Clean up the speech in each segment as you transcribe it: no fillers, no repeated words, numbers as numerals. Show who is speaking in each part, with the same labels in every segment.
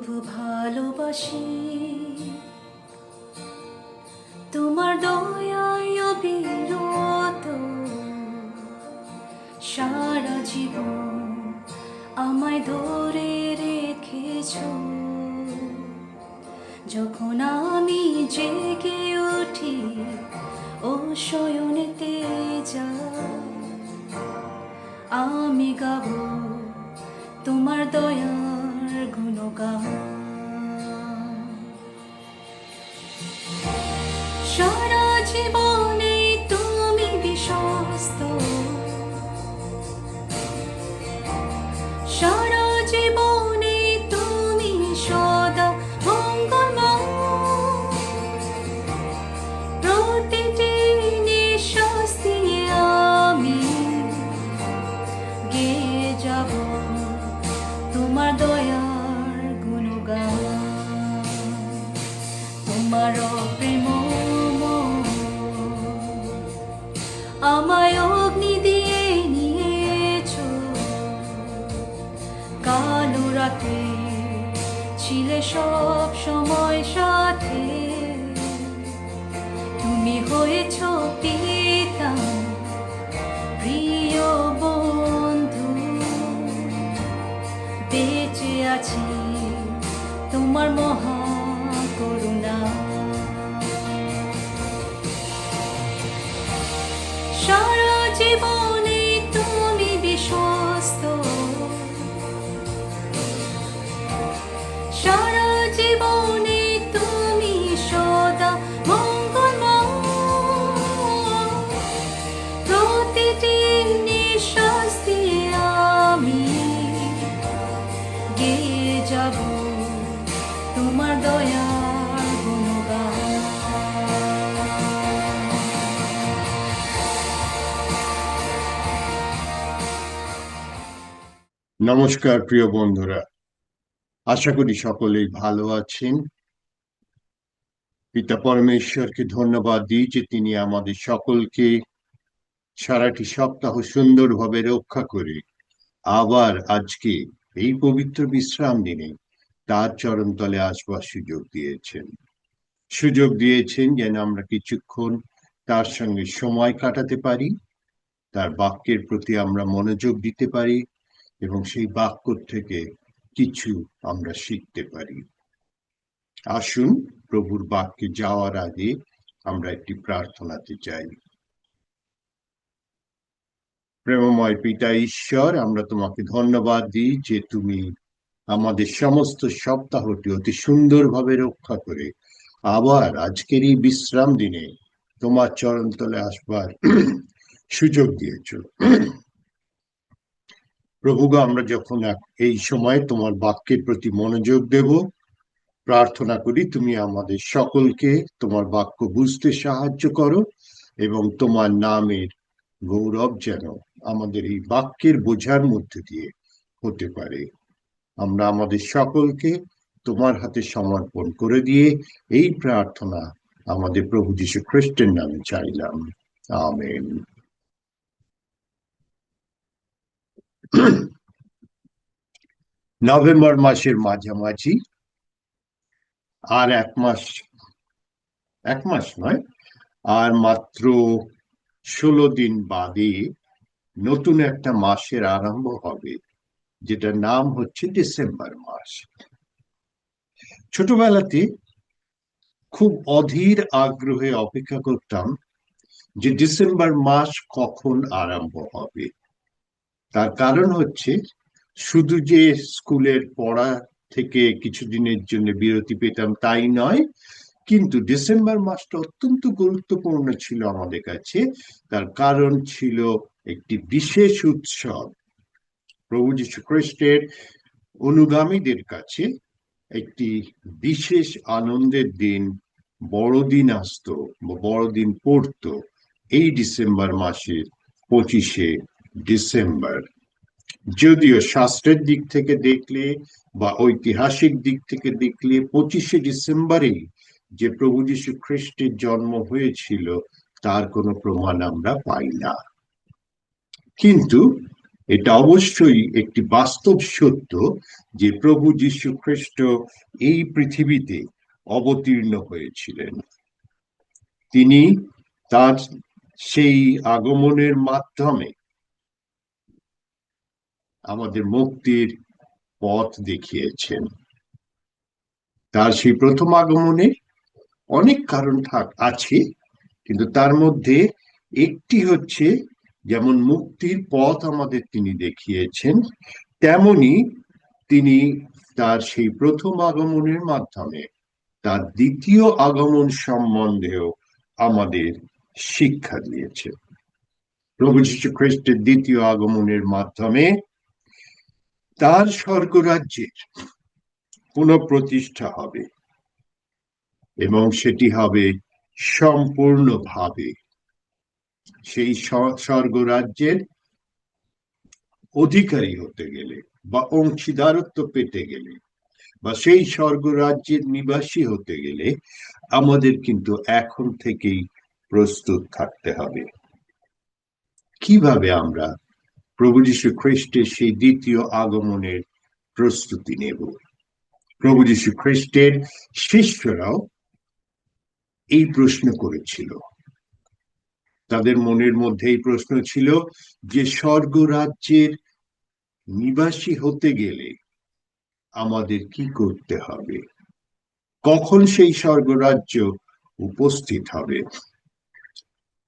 Speaker 1: প্রভু ভালোবাসি, তোমার দয়ায় অবিরত সারা জীবন আমায় ধরে রেখেছ। যখন আমি জেগে উঠি ও শয়নেতে যাই, আমি গাব তোমার দয়ার গুণগান। সারা জীবনে তুমি বিশ্বস্ত, সারা জীবনে তুমি সদা মঙ্গলময়। প্রতিটি নিঃশ্বাস দিয়ে আমি গেয়ে যাব তোমার দয়ার গুণগান। তোমার প্রেম আমায় অগ্নি দিয়ে নিয়েছ, কালো রাতে ছিলে সব সময় সাথে। তুমি হয়েছ পিতা, প্রিয় বন্ধু, বেঁচে আছি তোমার মহা করুণা। সারা জীবনে তুমি বিশ্বস্ত, সারা জীবনে তুমি সদা মঙ্গলময়। প্রতিটি নিঃশ্বাস দিয়ে আমি গেয়ে যাব তোমার দয়ার গুণগান।
Speaker 2: নমস্কার প্রিয় বন্ধুরা, আশা করি সকলেই ভালো আছেন। পিতা পরমেশ্বরকে ধন্যবাদ দিই যে তিনি আমাদের সকলকে সারাটি সপ্তাহ সুন্দরভাবে রক্ষা করে আবার আজকে এই পবিত্র বিশ্রাম দিনে তার চরণতলে আসবার সুযোগ দিয়েছেন যেন আমরা কিছুক্ষণ তার সঙ্গে সময় কাটাতে পারি, তার বাক্যের প্রতি আমরা মনোযোগ দিতে পারি এবং সেই বাক্য থেকে কিছু আমরা শিখতে পারি। আসুন প্রভুর বাক্যে যাওয়ার আগে আমরা একটি প্রার্থনাতে যাই। প্রেমময় পিতা ঈশ্বর, আমরা তোমাকে ধন্যবাদ দিই যে তুমি আমাদের সমস্ত সপ্তাহটি অতি সুন্দরভাবে রক্ষা করে আবার আজকের এই বিশ্রাম দিনে তোমার চরণতলে আসবার সুযোগ দিয়েছ। প্রভুগো, আমরা যখন এই সময় তোমার বাক্যের প্রতি মনোযোগ দেব, প্রার্থনা করি তুমি আমাদের সকলকে তোমার বাক্য বুঝতে সাহায্য করো এবং তোমার নামের গৌরব যেন আমাদের এই বাক্যের বোঝার মধ্যে দিয়ে হতে পারে। আমরা আমাদের সকলকে তোমার হাতে সমর্পণ করে দিয়ে এই প্রার্থনা আমাদের প্রভু যীশু খ্রিস্টের নামে চাইলাম, আমেন। নভেম্বর মাসের মাঝামাঝি, আর এক মাস নয়, আর মাত্র 16 দিন বাদে নতুন একটা মাসের আরম্ভ হবে, যেটার নাম হচ্ছে ডিসেম্বর মাস। ছোটবেলাতে খুব অধীর আগ্রহে অপেক্ষা করতাম যে ডিসেম্বর মাস কখন আরম্ভ হবে। তার কারণ হচ্ছে শুধু যে স্কুলের পড়া থেকে কিছুদিনের জন্য বিরতি পেতাম তাই নয়, কিন্তু ডিসেম্বর মাসটা অত্যন্ত গুরুত্বপূর্ণ ছিল আমাদের কাছে। তার কারণ ছিল একটি বিশেষ উৎসব, প্রভু যীশু খ্রিস্টের অনুগামীদের কাছে একটি বিশেষ আনন্দের দিন, বড়দিন আসতো, বড়দিন পড়তো এই ডিসেম্বর মাসের 25শে ডিসেম্বর। যদিও শাস্ত্রের দিক থেকে দেখলে বা ঐতিহাসিক দিক থেকে দেখলে 25শে ডিসেম্বরেই যে প্রভু যীশু খ্রিস্টের জন্ম হয়েছিল তার কোনো প্রমাণ আমরা পাই না। কিন্তু এটা অবশ্যই একটি বাস্তব সত্য যে প্রভু যীশু খ্রিস্ট এই পৃথিবীতে অবতীর্ণ হয়েছিলেন। তিনি তার সেই আগমনের মাধ্যমে আমাদের মুক্তির পথ দেখিয়েছেন। তার সেই প্রথম আগমনে অনেক কারণ আছে, কিন্তু তার মধ্যে একটি হচ্ছে, যেমন মুক্তির পথ আমাদের তিনি দেখিয়েছেন, তেমনি তিনি তার সেই প্রথম আগমনের মাধ্যমে তার দ্বিতীয় আগমন সম্বন্ধেও আমাদের শিক্ষা দিয়েছেন। প্রভু যীশু খ্রিস্টের দ্বিতীয় আগমনের মাধ্যমে তার স্বর্গরাজ্যের পুনঃপ্রতিষ্ঠা হবে, এবং সেটি হবে সম্পূর্ণভাবে। সেই স্বর্গরাজ্যের অধিকারী হতে গেলে বা অংশীদারত্ব পেতে গেলে বা সেই স্বর্গরাজ্যের নিবাসী হতে গেলে আমাদের কিন্তু এখন থেকেই প্রস্তুত থাকতে হবে। কিভাবে আমরা প্রভু যীশু খ্রিস্টের সেই দ্বিতীয় আগমনের প্রস্তুতি নেব? প্রভু যীশু খ্রিস্টের শিষ্যরাও এই প্রশ্ন করেছিল। তাদের মনের মধ্যে এই প্রশ্ন ছিল যে স্বর্গরাজ্যের নিবাসী হতে গেলে আমাদের কি করতে হবে, কখন সেই স্বর্গরাজ্য উপস্থিত হবে।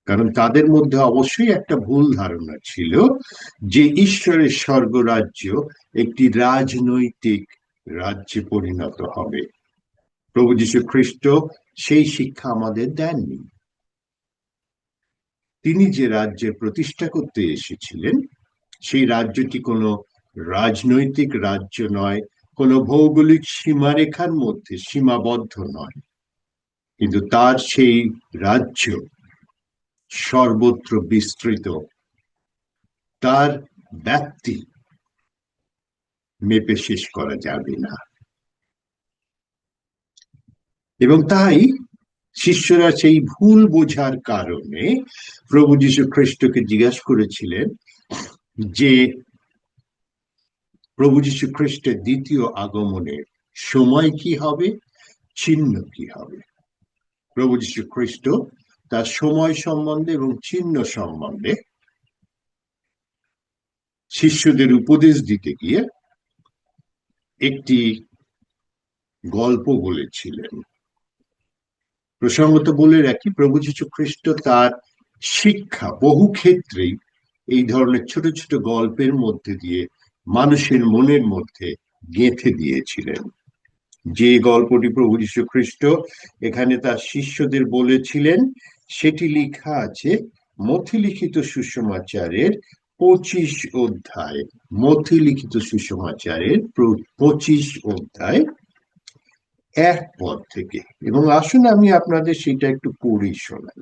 Speaker 2: কারণ তাদের মধ্যে অবশ্যই একটা ভুল ধারণা ছিল যে ঈশ্বরের স্বর্গরাজ্য একটি রাজনৈতিক রাজ্যে পরিণত হবে। প্রভু যীশু খ্রিস্ট সেই শিক্ষা আমাদের দেননি। তিনি যে রাজ্যের প্রতিষ্ঠা করতে এসেছিলেন, সেই রাজ্যটি কোনো রাজনৈতিক রাজ্য নয়, কোনো ভৌগোলিক সীমারেখার মধ্যে সীমাবদ্ধ নয়, কিন্তু তার সেই রাজ্য সর্বত্র বিস্তৃত। তার ব্যাপ্তি মেপে শেষ করা যাবে না। এবং তাই শিষ্যরা সেই ভুল বোঝার কারণে প্রভু যীশু খ্রিস্টকে জিজ্ঞাসা করেছিলেন যে প্রভু যীশু খ্রিস্টের দ্বিতীয় আগমনের সময় কি হবে, চিহ্ন কি হবে। প্রভু যীশু খ্রিস্ট তার সময় সম্বন্ধে এবং চিহ্ন সম্বন্ধে শিষ্যদের উপদেশ দিতে গিয়ে একটি গল্প বলেছিলেন। প্রসঙ্গত বলে রাখি, প্রভু যীশু খ্রিস্ট তার শিক্ষা বহু ক্ষেত্রেই এই ধরনের ছোট ছোট গল্পের মধ্যে দিয়ে মানুষের মনের মধ্যে গেঁথে দিয়েছিলেন। যে গল্পটি প্রভু যীশু খ্রিস্ট এখানে তার শিষ্যদের বলেছিলেন, সেটি লেখা আছে মথি লিখিত সুসমাচারের 25 অধ্যায়। মথি লিখিত সুসমাচারের 25 অধ্যায় 1 পদ থেকে। এবং আসুন আমি আপনাদের সেটা একটু পড়ে শোনাই।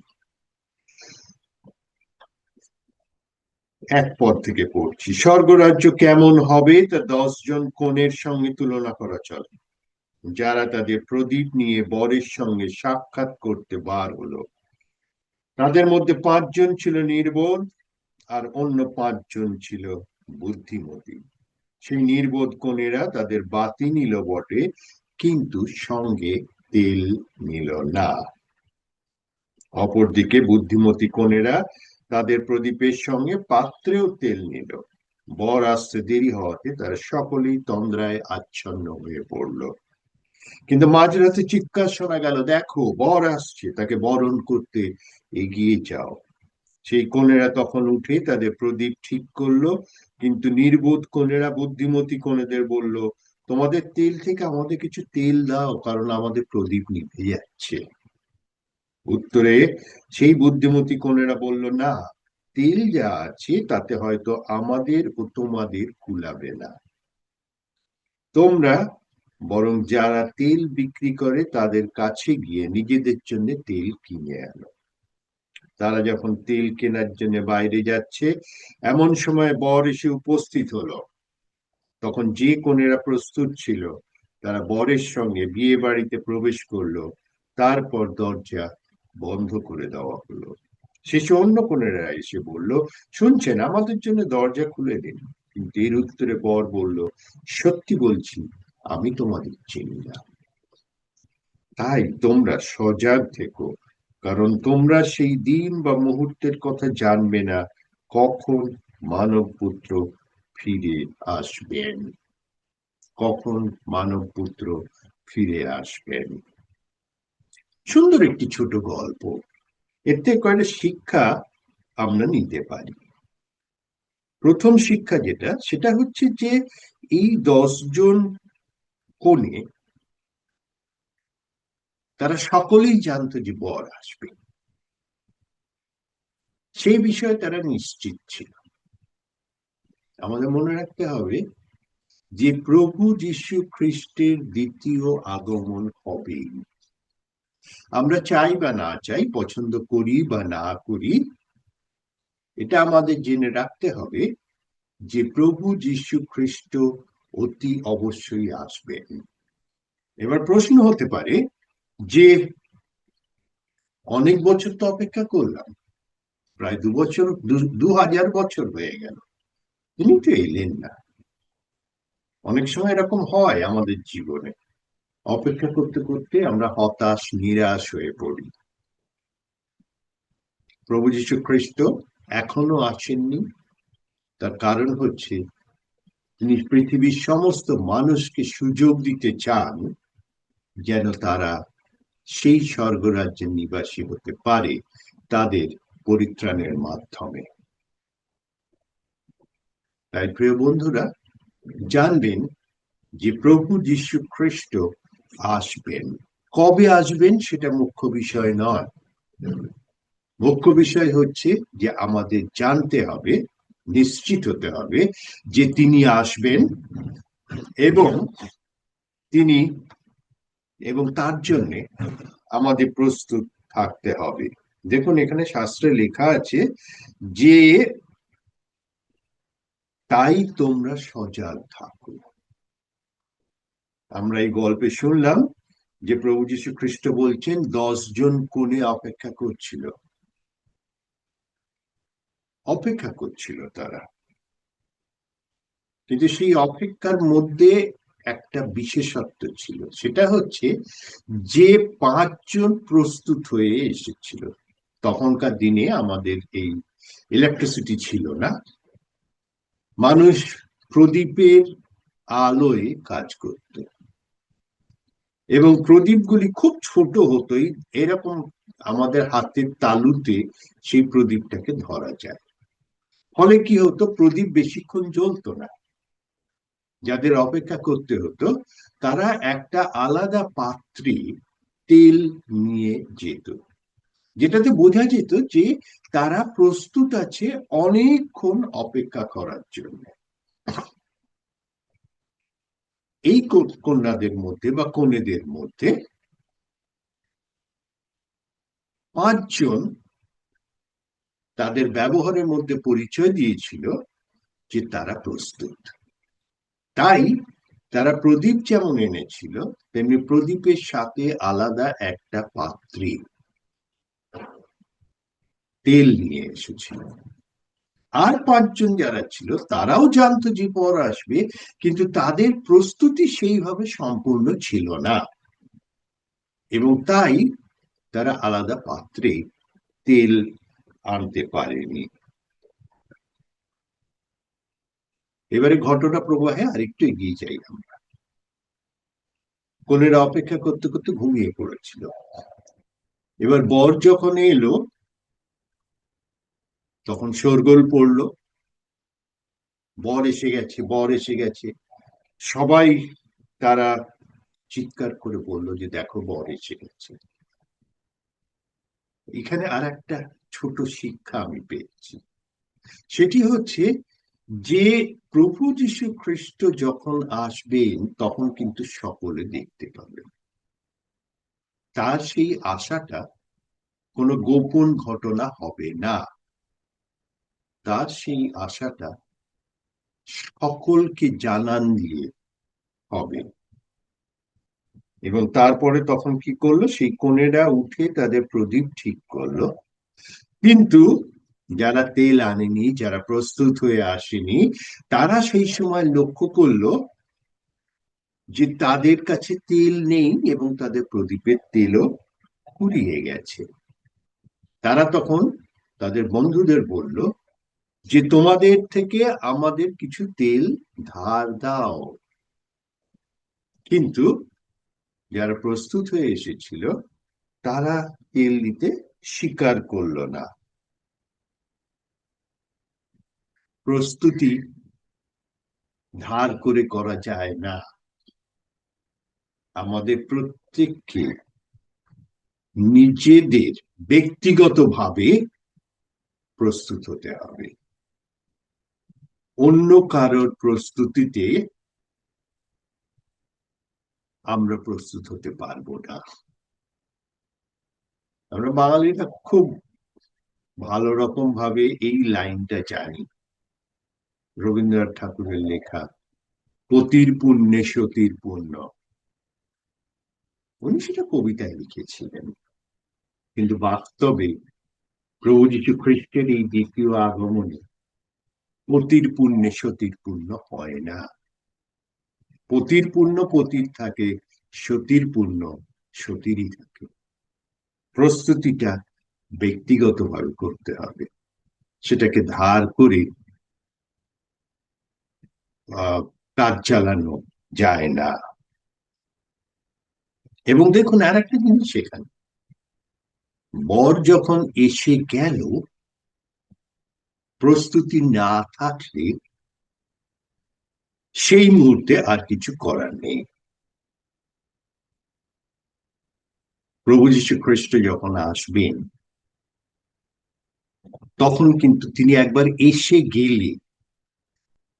Speaker 2: 1 পদ থেকে পড়ছি। স্বর্গরাজ্য কেমন হবে তা 10 জন কনের সঙ্গে তুলনা করা চলে, যারা তাদের প্রদীপ নিয়ে বরের সঙ্গে সাক্ষাৎ করতে বার হলো। তাদের মধ্যে 5 জন ছিল নির্বোধ, আর অন্য 5 জন ছিল বুদ্ধিমতী। সেই নির্বোধ কনেরা তাদের বাতি নিল বটে, কিন্তু সঙ্গে তেল নিল না। অপরদিকে বুদ্ধিমতী কনেরা তাদের প্রদীপের সঙ্গে পাত্রেও তেল নিল। বর আসতে দেরি হওয়াতে তারা সকলেই তন্দ্রায় আচ্ছন্ন হয়ে পড়ল। কিন্তু মাঝরাতে চিৎকার শোনা গেল, দেখো বর আসছে, তাকে বরণ করতে এগিয়ে যাও। সেই কনেরা তখন উঠে তাদের প্রদীপ ঠিক করলো। কিন্তু নির্বোধ কনেরা বুদ্ধিমতী কনেদের বলল, তোমাদের তেল থেকে আমাদের কিছু তেল দাও, কারণ আমাদের প্রদীপ নিভে যাচ্ছে। উত্তরে সেই বুদ্ধিমতী কনেরা বলল, না, তেল যা আছে তাতে হয়তো আমাদের ও তোমাদের কুলাবে না। তোমরা বরং যারা তেল বিক্রি করে তাদের কাছে গিয়ে নিজেদের জন্য তেল কিনে আনো। তারা যখন তেল কেনার জন্য বাইরে যাচ্ছে, এমন সময় বর এসে উপস্থিত হলো। তখন যে কনেরা প্রস্তুত ছিল তারা বরের সঙ্গে বিয়ে বাড়িতে প্রবেশ করলো। তারপর দরজা বন্ধ করে দেওয়া হলো। শেষে অন্য কনেরা এসে বলল, শুনছেন, আমাদের জন্য দরজা খুলে দিন। কিন্তু এর উত্তরে বর বলল, সত্যি বলছি, আমি তোমাদের চিনি না। তাই তোমরা সজাগ থেকো, কারণ তোমরা সেই দিন বা মুহূর্তের কথা জানবে না কখন মানবপুত্র ফিরে আসবেন। কখন মানবপুত্র ফিরে আসবেন। সুন্দর একটি ছোট গল্প। এতে কয়েকটা শিক্ষা আমরা নিতে পারি। প্রথম শিক্ষা যেটা, সেটা হচ্ছে যে এই 10 জন কনে, তারা সকলেই জানতো যে বর আসবে, সেই বিষয়ে তারা নিশ্চিত ছিল। আমাদের মনে রাখতে হবে যে প্রভু যীশু খ্রিস্টের দ্বিতীয় আগমন হবেই। আমরা চাই বা না চাই, পছন্দ করি বা না করি, এটা আমাদের জেনে রাখতে হবে যে প্রভু যীশু খ্রিস্ট অতি অবশ্যই আসবেন। এবার প্রশ্ন হতে পারে যে অনেক বছর তো অপেক্ষা করলাম, প্রায় 2 বছর, 2000 বছর হয়ে গেল, তিনি তো এলেন না। অনেক সময় এরকম হয় আমাদের জীবনে, অপেক্ষা করতে করতে আমরা হতাশ নিরাশ হয়ে পড়ি। প্রভু যীশু খ্রিস্ট এখনো আসেননি। তার কারণ হচ্ছে তিনি পৃথিবীর সমস্ত মানুষকে সুযোগ দিতে চান যেন তারা সেই স্বর্গরাজ্যের নিবাসী হতে পারে তাদের পরিত্রাণের মাধ্যমে। তাই প্রিয় বন্ধুরা, জানবেন যে প্রভু যীশু খ্রিস্ট আসবেন। কবে আসবেন সেটা মুখ্য বিষয় নয়। মুখ্য বিষয় হচ্ছে যে আমাদের জানতে হবে, নিশ্চিত হতে হবে যে তিনি আসবেন, এবং তিনি এবং তার জন্য আমাদের প্রস্তুত থাকতে হবে। দেখুন, এখানে শাস্ত্রে লেখা আছে যে তাই তোমরা সজাগ থাকো। আমরা এই গল্পে শুনলাম যে প্রভু যীশু খ্রিস্ট বলছেন 10 জন কনে অপেক্ষা করছিল তারা। কিন্তু সেই অপেক্ষার মধ্যে একটা বিশেষত্ব ছিল, সেটা হচ্ছে যে 5 জন প্রস্তুত হয়ে এসেছিল। তখনকার দিনে আমাদের এই ইলেকট্রিসিটি ছিল না, মানুষ প্রদীপের আলোয় কাজ করত, এবং প্রদীপগুলি খুব ছোট হতোই, এরকম আমাদের হাতের তালুতে সেই প্রদীপটাকে ধরা যায়। ফলে কি হতো, প্রদীপ বেশিক্ষণ জ্বলতো না। যাদের অপেক্ষা করতে হতো তারা একটা আলাদা পাত্রে তেল নিয়ে যেত, যেটাতে বোঝা যেত যে তারা প্রস্তুত আছে অনেকক্ষণ অপেক্ষা করার জন্য। এই কন্যাদের মধ্যে বা কনেদের মধ্যে 5 জন তাদের ব্যবহারের মধ্যে পরিচয় দিয়েছিল যে তারা প্রস্তুত। তাই তারা প্রদীপ যেমন এনেছিল, তেমনি প্রদীপের সাথে আলাদা একটা পাত্রে তেল নিয়ে এসেছিল। আর 5 জন যারা ছিল তারাও জানতো যে পর আসবে, কিন্তু তাদের প্রস্তুতি সেইভাবে সম্পূর্ণ ছিল না, এবং তাই তারা আলাদা পাত্রে তেল আনতে পারেনি। এবারে ঘটনা প্রবাহে আরেকটু এগিয়ে যাই আমরা। কনেরা অপেক্ষা করতে করতে ঘুমিয়ে পড়েছিল। এবার বর যখন এলো তখন শোরগোল পড়লো, বর এসে গেছে, বর এসে গেছে। সবাই তারা চিৎকার করে বলল যে দেখো, বর এসে গেছে। এখানে আর একটা ছোট শিক্ষা আমি পেয়েছি, সেটি হচ্ছে যে প্রভু যীশু খ্রিস্ট যখন আসবেন তখন কিন্তু সকলে দেখতে পাবে। তার সেই আশাটা কোনো গোপন ঘটনা হবে না, তার সেই আশাটা সকলকে জানান দিয়ে হবে। এবং তারপরে তখন কি করলো, সেই কনেরা উঠে তাদের প্রদীপ ঠিক করলো, কিন্তু যারা তেল আনেনি, যারা প্রস্তুত হয়ে আসেনি, তারা সেই সময় লক্ষ্য করলো যে তাদের কাছে তেল নেই এবং তাদের প্রদীপের তেলও ফুরিয়ে গেছে। তারা তখন তাদের বন্ধুদের বলল যে তোমাদের থেকে আমাদের কিছু তেল ধার দাও। কিন্তু যারা প্রস্তুত হয়ে এসেছিল তারা তেল দিতে স্বীকার করলো না। প্রস্তুতি ধার করে করা যায় না। আমাদের প্রত্যেককে নিজেদের ব্যক্তিগতভাবে প্রস্তুত হতে হবে। অন্য কারোর প্রস্তুতিতে আমরা প্রস্তুত হতে পারবো না। আমরা বাঙালিরা খুব ভালো রকম ভাবে এই লাইনটা জানি, রবীন্দ্রনাথ ঠাকুরের লেখা, পতির পুণ্যে সতীর পুণ্য। উনি সেটা কবিতায় লিখেছিলেন, কিন্তু বাস্তবে প্রভু যীশু খ্রিস্টের এই দ্বিতীয় আগমনে পতির পুণ্যে সতীর পুণ্য হয় না। পতির পুণ্য পতির থাকে, সতীর পুণ্য সতীরই থাকে। প্রস্তুতিটা ব্যক্তিগতভাবে করতে হবে, সেটাকে ধার করে কাজ চালানো যায় না। এবং দেখুন আর একটা জিনিস, সেখানে বর যখন এসে গেল, প্রস্তুতি না থাকলে সেই মুহূর্তে আর কিছু করার নেই। প্রভু যীশু খ্রিস্ট যখন আসবেন, তখন কিন্তু তিনি একবার এসে গেলে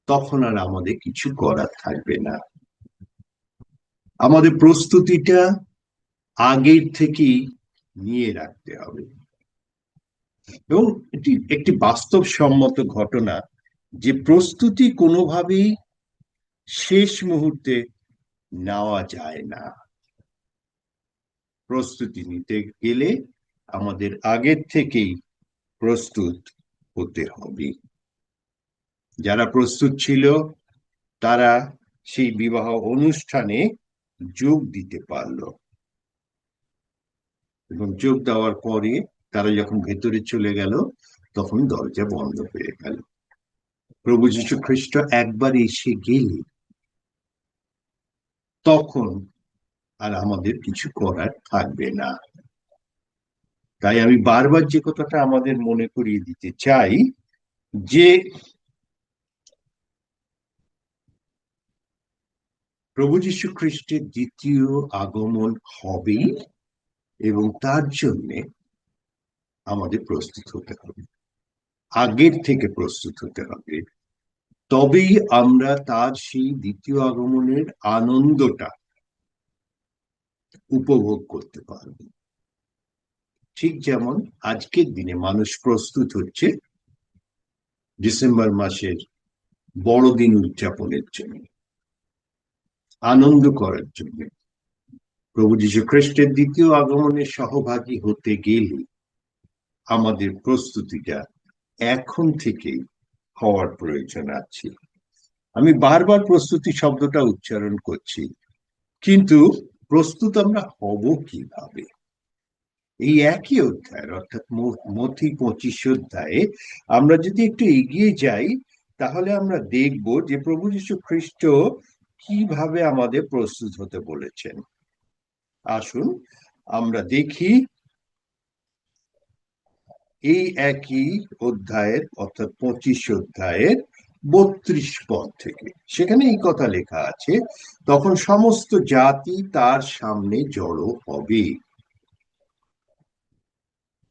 Speaker 2: তখন আর আমাদের কিছু করার থাকবে না। আমাদের প্রস্তুতিটা আগের থেকেই নিয়ে রাখতে হবে। এবং এটি একটি বাস্তবসম্মত ঘটনা যে প্রস্তুতি কোনোভাবেই শেষ মুহূর্তে নেওয়া যায় না। প্রস্তুতি নিতে গেলে আমাদের আগের থেকেই প্রস্তুত হতে হবে। যারা প্রস্তুত ছিল তারা সেই বিবাহ অনুষ্ঠানে যোগ দিতে পারলো, এবং যোগ দেওয়ার পরে তারা যখন ভেতরে চলে গেল তখন দরজা বন্ধ হয়ে গেল। প্রভু যীশু খ্রিস্ট একবার এসে গেলে তখন আর আমাদের কিছু করার থাকবে না। তাই আমি বারবার যে কথাটা আমাদের মনে করিয়ে দিতে চাই, যে প্রভু যীশু খ্রিস্টের দ্বিতীয় আগমন হবে এবং তার জন্যে আমাদের প্রস্তুত হতে হবে, আগের থেকে প্রস্তুত হতে হবে। তবেই আমরা তার সেই দ্বিতীয় আগমনের আনন্দটা উপভোগ করতে পারব। ঠিক যেমন আজকের দিনে মানুষ প্রস্তুত হচ্ছে ডিসেম্বর মাসের বড়দিন উদযাপনের জন্য, আনন্দ করার জন্য। প্রভু যীশু খ্রিস্টের দ্বিতীয় আগমনের সহভাগী হতে গেলে আমাদের প্রস্তুতিটা এখন থেকেই হওয়ার প্রয়োজন আছে। আমি বারবার প্রস্তুতি শব্দটা উচ্চারণ করছি, কিন্তু প্রস্তুত আমরা হব কিভাবে? এই একই অধ্যায় অর্থাৎ মথি 25 অধ্যায়ে আমরা যদি একটু এগিয়ে যাই, তাহলে আমরা দেখব যে প্রভু যীশু খ্রিস্ট কিভাবে আমাদের প্রস্তুত হতে বলেছেন। আসুন আমরা দেখি এই একই অধ্যায়ের অর্থাৎ 25 অধ্যায়ের 32 পদ থেকে। সেখানে এই কথা লেখা আছে, তখন সমস্ত জাতি তার সামনে জড়ো হবে।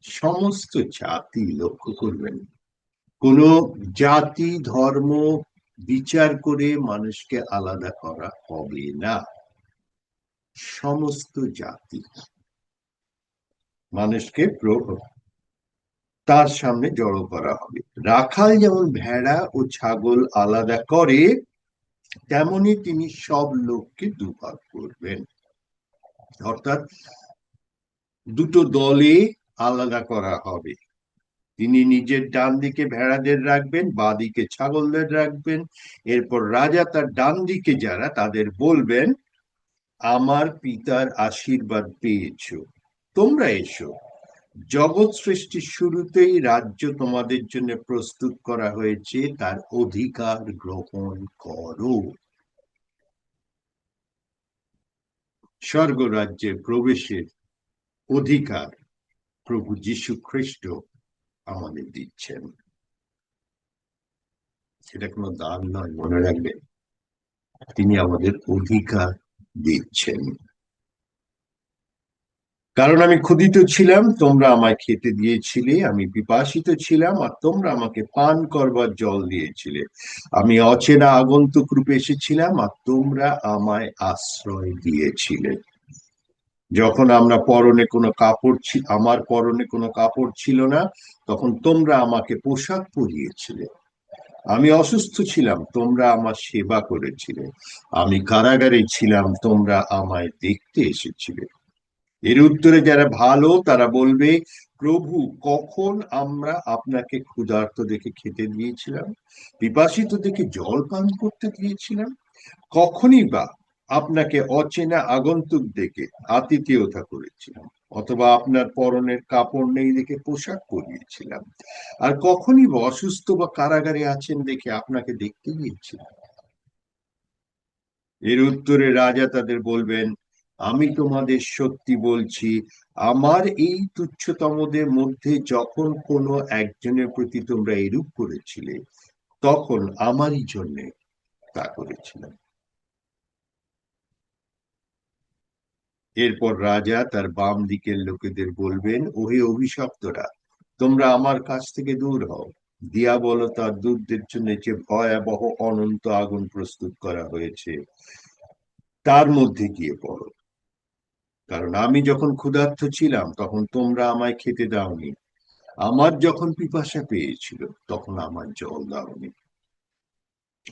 Speaker 2: সমস্ত জাতি, লক্ষ্য করবেন, কোন জাতি ধর্ম বিচার করে মানুষকে আলাদা করা হবে না। সমস্ত জাতি মানুষকে তার সামনে জড়ো করা হবে। রাখাল যেমন ভেড়া ও ছাগল আলাদা করে, তেমনি তিনি সব লোককে দুভাগ করবেন। অর্থাৎ দুটো দলে আলাদা করা হবে। তিনি নিজের ডান দিকে ভেড়াদের রাখবেন, বাঁ দিকে ছাগলদের রাখবেন। এরপর রাজা তার ডান দিকে যারা, তাদের বলবেন, আমার পিতার আশীর্বাদ পেয়েছো, তোমরা এসো, জগৎ সৃষ্টির শুরুতেই রাজ্য তোমাদের জন্য প্রস্তুত করা হয়েছে, তার অধিকার গ্রহণ করো। স্বর্গরাজ্যে প্রবেশের অধিকার প্রভু যীশু খ্রিস্ট আমাদের দিচ্ছেন। এটা কোনো দান নয়, মনে রাখবেন, তিনি আমাদের অধিকার দিচ্ছেন। কারণ আমি ক্ষুধিত ছিলাম, তোমরা আমায় খেতে দিয়েছিলে, আমি পিপাসিত ছিলাম আর তোমরা আমাকে পান করবার জল দিয়েছিলে, আমি অচেনা আগন্তুক রূপে এসেছিলাম আর তোমরা আমায় আশ্রয় দিয়েছিলে। যখন আমার পরনে কোনো কাপড় ছিল না, তখন তোমরা আমাকে পোশাক পরিয়েছিলে, আমি অসুস্থ ছিলাম, তোমরা আমার সেবা করেছিলে, আমি কারাগারে ছিলাম, তোমরা আমায় দেখতে এসেছিলে। এর উত্তরে যারা ভালো তারা বলবে, প্রভু, কখন আমরা আপনাকে ক্ষুধার্ত দেখে খেতে দিয়েছিলাম, পিপাসিত দেখে জল পান করতে দিয়েছিলাম? কখনই বা আপনাকে অচেনা আগন্তুক দেখে আতিথেয়তা করেছিলাম, অথবা আপনার পরনের কাপড় নেই দেখে পোশাক পরিয়েছিলাম? আর কখনই বা অসুস্থ বা কারাগারে আছেন দেখে আপনাকে দেখতে গিয়েছিলাম? এর উত্তরে রাজা তাদের বলবেন, আমি তোমাদের সত্যি বলছি, আমার এই তুচ্ছতমদের মধ্যে যখন কোনো একজনের প্রতি তোমরা এরূপ করেছিলে, তখন আমারই জন্য তা করেছিলাম। এরপর রাজা তার বাম দিকের লোকেদের বলবেন, ওহে অভিশপ্তরা, তোমরা আমার কাছ থেকে দূর হও, দিয়াবল ও তার দূতদের জন্য যে ভয়াবহ অনন্ত আগুন প্রস্তুত করা হয়েছে তার মধ্যে গিয়ে পড়ো। কারণ আমি যখন ক্ষুধার্ত ছিলাম তখন তোমরা আমায় খেতে দাওনি, আমার যখন পিপাসা পেয়েছিল তখন আমার জল দাওনি,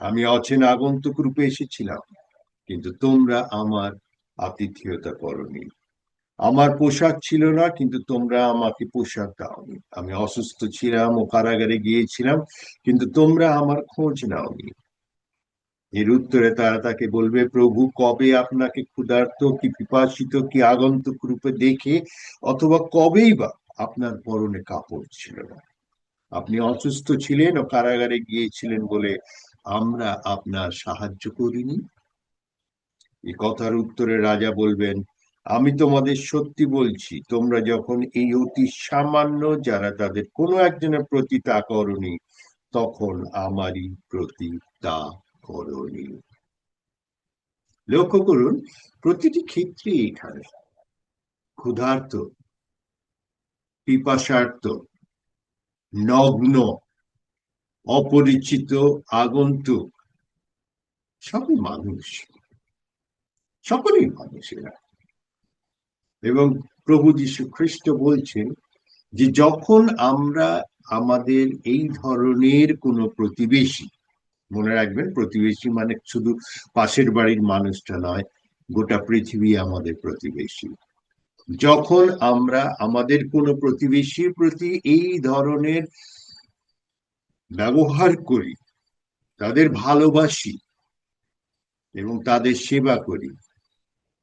Speaker 2: আমি অচেনা আগন্তুক রূপে এসেছিলাম, কিন্তু তোমরা আমার আতিথেয়তা করনি, আমার পোশাক ছিল না, কিন্তু তোমরা আমাকে পোশাক দাওনি, আমি অসুস্থ ছিলাম ও কারাগারে গিয়েছিলাম, কিন্তু তোমরা আমার খোঁজ নাওনি। এর উত্তরে তারা তাকে বলবে, প্রভু, কবে আপনাকে ক্ষুধার্ত কি পিপাসিত কি আগন্তুক রূপে দেখে, অথবা কবেই বা আপনার পরনে কাপড় ছিল না, আপনি অসুস্থ ছিলেন ও কারাগারে গিয়েছিলেন বলে আমরা আপনার সাহায্য করিনি? এই কথার উত্তরে রাজা বলবেন, আমি তোমাদের সত্যি বলছি, তোমরা যখন এই অতি সামান্য যারা তাদের কোনো একজনের প্রতি তা করনি, তখন আমারই প্রতি তা করনি। লক্ষ্য করুন, প্রতিটি ক্ষেত্রে এখানে ক্ষুধার্ত, পিপাসার্ত, নগ্ন, অপরিচিত, আগন্তুক, সবই মানুষ, সকলেই মানুষেরা। এবং প্রভু যীশু খ্রিস্ট বলছেন যে যখন আমরা আমাদের এই ধরনের কোনো প্রতিবেশী, মনে রাখবেন, প্রতিবেশী মানে শুধু পাশের বাড়ির মানুষটা নয়, গোটা পৃথিবী আমাদের প্রতিবেশী, যখন আমরা আমাদের কোনো প্রতিবেশীর প্রতি এই ধরনের ব্যবহার করি, তাদের ভালোবাসি এবং তাদের সেবা করি,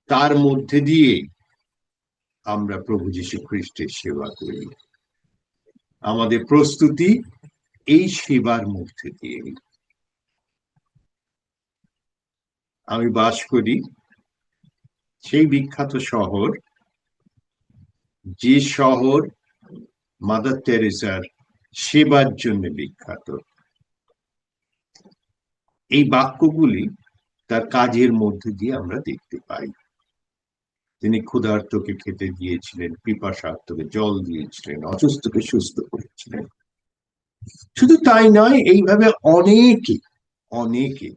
Speaker 2: তার মধ্যে দিয়ে আমরা প্রভু যীশু খ্রিস্টের সেবা করি। আমাদের প্রস্তুতি এই সেবার মধ্যে দিয়ে। আমি বাস করি সেই বিখ্যাত শহর, যে শহর মাদার তেরেসার সেবার জন্য বিখ্যাত। এই বাক্যগুলি তার কাজের মধ্যে দিয়ে আমরা দেখতে পাই। তিনি ক্ষুধার্তকে খেতে দিয়েছিলেন, পিপাসার্তকে জল দিয়েছিলেন, অসুস্থকে সুস্থ করেছিলেন। শুধু তাই নয়, এইভাবে অনেকে অনেকে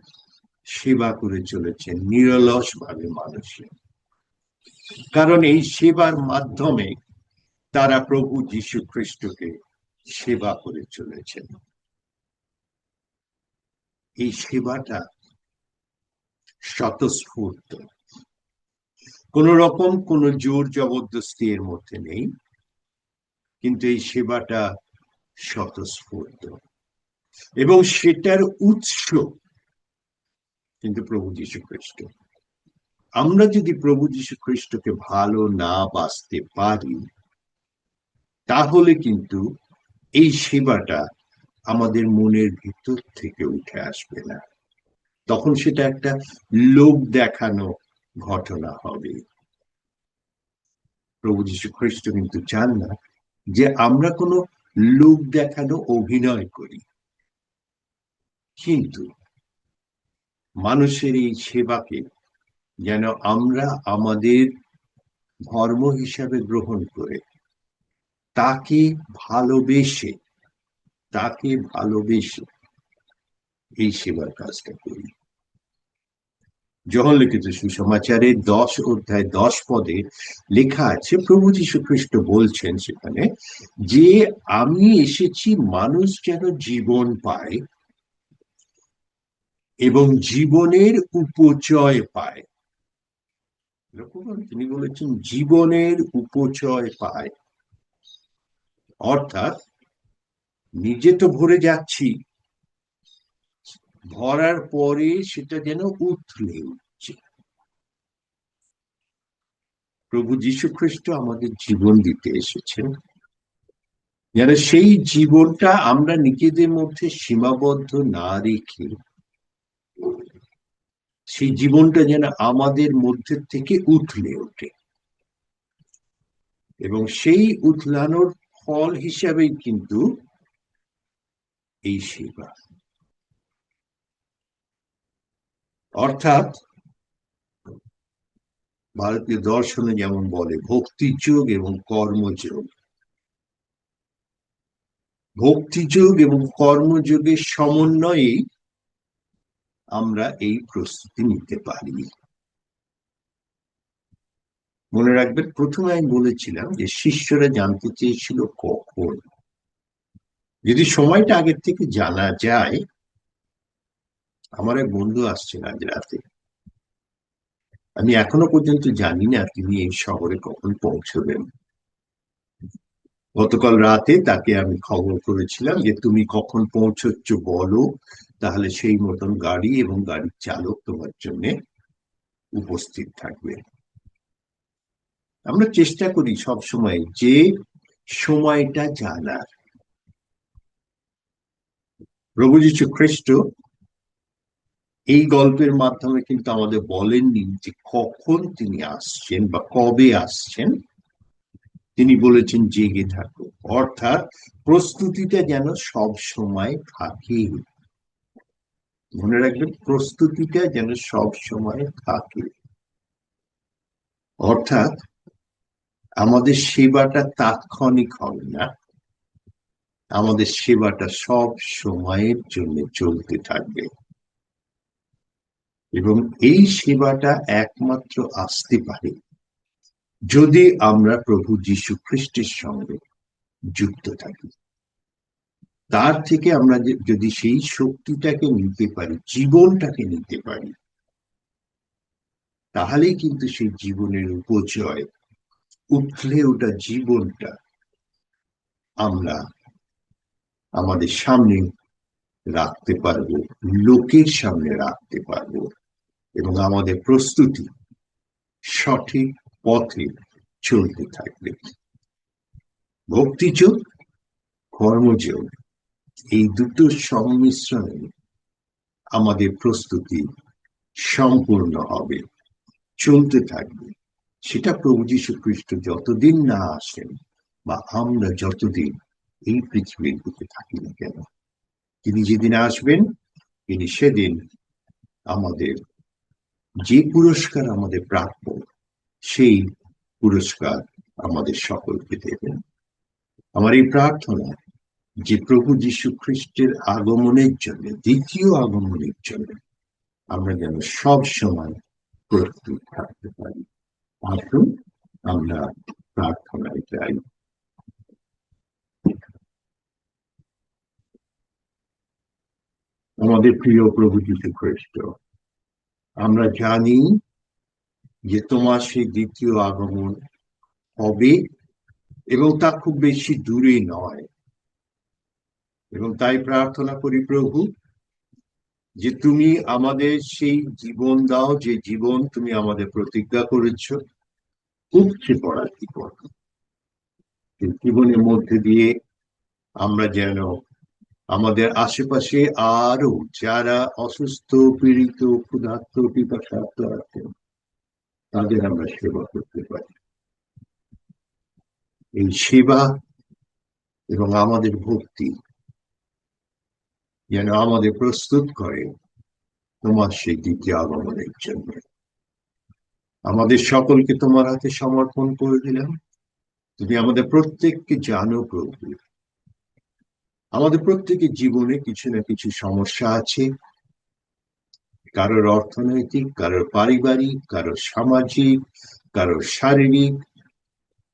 Speaker 2: সেবা করে চলেছেন নিরলস ভাবে মানুষের। কারণ এই সেবার মাধ্যমে তারা প্রভু যীশু খ্রিস্টকে সেবা করে চলেছেন। এই সেবাটা স্বতঃস্ফূর্ত, কোন রকম কোনো জোর জবরদস্তি এর মধ্যে নেই, কিন্তু এই সেবাটা স্বতঃস্ফূর্ত, এবং সেটার উৎস কিন্তু প্রভু যীশু খ্রিস্ট। আমরা যদি প্রভু যীশু খ্রিস্টকে ভালো না বাসতে পারি, তাহলে কিন্তু এই সেবাটা আমাদের মনের ভিতর থেকে উঠে আসবে না। তখন সেটা একটা লোক দেখানো ঘটনা হবে। প্রভু যীশু খ্রিস্ট কিন্তু চান না যে আমরা কোনো লোক দেখানো অভিনয় করি, কিন্তু মানুষের এই সেবাকে যেন আমরা আমাদের ধর্ম হিসাবে গ্রহণ করে তাকে ভালোবেসে তাকে ভালোবেসে এই সেবার কাজটা করি। যোহন লিখিত সুসমাচারের 10 অধ্যায় 10 পদে লেখা আছে, প্রভু যীশু খ্রিস্ট বলছেন সেখানে যে আমি এসেছি মানুষ যেন জীবন পায় এবং জীবনের উপচয় পায়। তিনি বলেছেন জীবনের উপচয় পায়, অর্থাৎ নিজে তো ভরে যাচ্ছি, ভরার পরে সেটা যেন উথলে উঠছে। প্রভু যীশু খ্রিস্ট আমাদের জীবন দিতে এসেছেন, যেন সেই জীবনটা আমরা নিজেদের মধ্যে সীমাবদ্ধ না রেখে সেই জীবনটা যেন আমাদের মধ্যে থেকে উথলে ওঠে, এবং সেই উথলানোর ফল হিসাবেই কিন্তু এই সেবা। অর্থাৎ ভারতীয় দর্শনে যেমন বলে ভক্তিযোগ এবং কর্মযোগ, ভক্তিযোগ এবং কর্মযোগের সমন্বয়ে আমরা এই প্রস্তুতি নিতে পারি। মনে রাখবেন, প্রথমে আমি বলেছিলাম যে শিষ্যরা জানতে চেয়েছিল কখন। যদি সময়টা আগের থেকে জানা যায়, আমার এক বন্ধু আসছেন আজ রাতে, আমি এখনো পর্যন্ত জানি না তিনি এই শহরে কখন পৌঁছবেন। গতকাল রাতে তাকে আমি খবর করেছিলাম যে তুমি কখন পৌঁছচ্ছ বলো, তাহলে সেই মতন গাড়ি এবং গাড়ির চালক তোমার জন্য উপস্থিত থাকবে। আমরা চেষ্টা করি সব সময় যে সময়টা জানার। প্রভু যীশু খ্রিস্ট এই গল্পের মাধ্যমে কিন্তু আমাদের বলেননি যে কখন তিনি আসছেন বা কবে আসছেন, তিনি বলেছেন জেগে থাকো, অর্থাৎ প্রস্তুতিটা যেন সব সময় থাকে। মনে রাখবেন, প্রস্তুতিটা যেন সব সময় থাকে, অর্থাৎ আমাদের সেবাটা তাৎক্ষণিক হবে না, আমাদের সেবাটা সব সময়ের জন্য চলতে থাকবে, এবং এই সেবাটা একমাত্র আসতে পারে যদি আমরা প্রভু যীশু খ্রিস্টের সঙ্গে যুক্ত থাকি। তার থেকে আমরা যদি সেই শক্তিটাকে নিতে পারি, জীবনটাকে নিতে পারি, তাহলেই কিন্তু সেই জীবনের উপচয়, উথলে ওঠা জীবনটা আমরা আমাদের সামনে রাখতে পারবো, লোকের সামনে রাখতে পারবো, এবং আমাদের প্রস্তুতি সঠিক পথে চলতে থাকবে। ভক্তিযোগ, কর্মযোগ, এই দুটো সংমিশ্রণে আমাদের প্রস্তুতি সম্পূর্ণ হবে, চলতে থাকবে। সেটা প্রভু যীশু খ্রিস্ট যতদিন না আসেন বা আমরা যতদিন এই পৃথিবীর বুকে থাকি না কেন, তিনি যেদিন আসবেন, তিনি সেদিন আমাদের যে পুরস্কার আমাদের প্রাপ্য, সেই পুরস্কার আমাদের সকলকে দেবেন। আমার এই প্রার্থনা যে প্রভু যীশু খ্রিস্টের আগমনের জন্য, দ্বিতীয় আগমনের জন্য আমরা যেন সব সময় প্রস্তুত থাকতে পারি। আসুন আমরা প্রার্থনায় যাই। আমাদের প্রিয় প্রভু যীশু খ্রিস্ট, আমরা জানি যে তোমার সেই দ্বিতীয় আগমন হবে, এবং তা খুব বেশি দূরে নয়। এবং তাই প্রার্থনা করি প্রভু, যে তুমি আমাদের সেই জীবন দাও, যে জীবন তুমি আমাদের প্রতিজ্ঞা করেছ, উপচে পড়া জীবন। এই জীবনের মধ্যে দিয়ে আমরা যেন আমাদের আশেপাশে আরো যারা অসুস্থ, পীড়িত, ক্ষুধার্ত, পিপাসার্ত আছেন, তাদের আমরা সেবা করতে পারি। এই সেবা এবং আমাদের ভক্তি যেন আমাদের প্রস্তুত করে তোমার সেই দ্বিতীয় আগমনের জন্য। আমাদের সকলকে তোমার হাতে সমর্পণ করে দিলাম। তুমি আমাদের প্রত্যেককে জানো প্রভু, আমাদের প্রত্যেকের জীবনে কিছু না কিছু সমস্যা আছে, কারোর অর্থনৈতিক, কারোর পারিবারিক, কারোর সামাজিক, কারোর শারীরিক,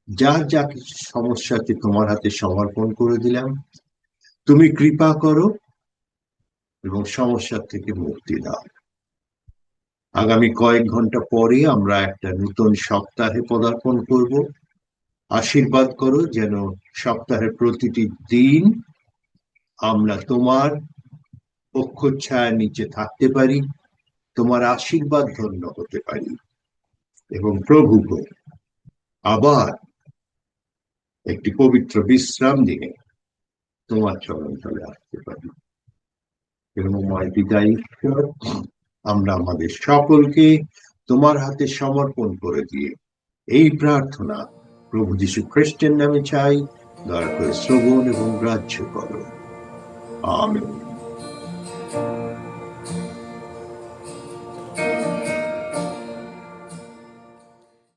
Speaker 2: যার যা কিছু সমস্যাকে তোমার হাতে সমর্পণ করে দিলাম। তুমি কৃপা করো এবং সমস্যা থেকে মুক্তি দাও। আগামী কয়েক ঘন্টা পরে আমরা একটা নতুন সপ্তাহে পদার্পণ করব। আশীর্বাদ করো যেন সপ্তাহের প্রতিটি দিন আমরা তোমার পক্ষচ্ছায়ার নিচে থাকতে পারি, তোমার আশীর্বাদ ধন্য হতে পারি এবং প্রভু আবার একটি পবিত্র বিশ্রাম নিয়ে তোমার চরণ তলে আসতে পারি। এবং বিদায় ঈশ্বর, আমরা আমাদের সকলকে তোমার হাতে সমর্পণ করে দিয়ে এই প্রার্থনা প্রভু যীশু খ্রিস্টের নামে চাই, দয়া করে শ্রবণ এবং গ্রাহ্য করো। আমেন।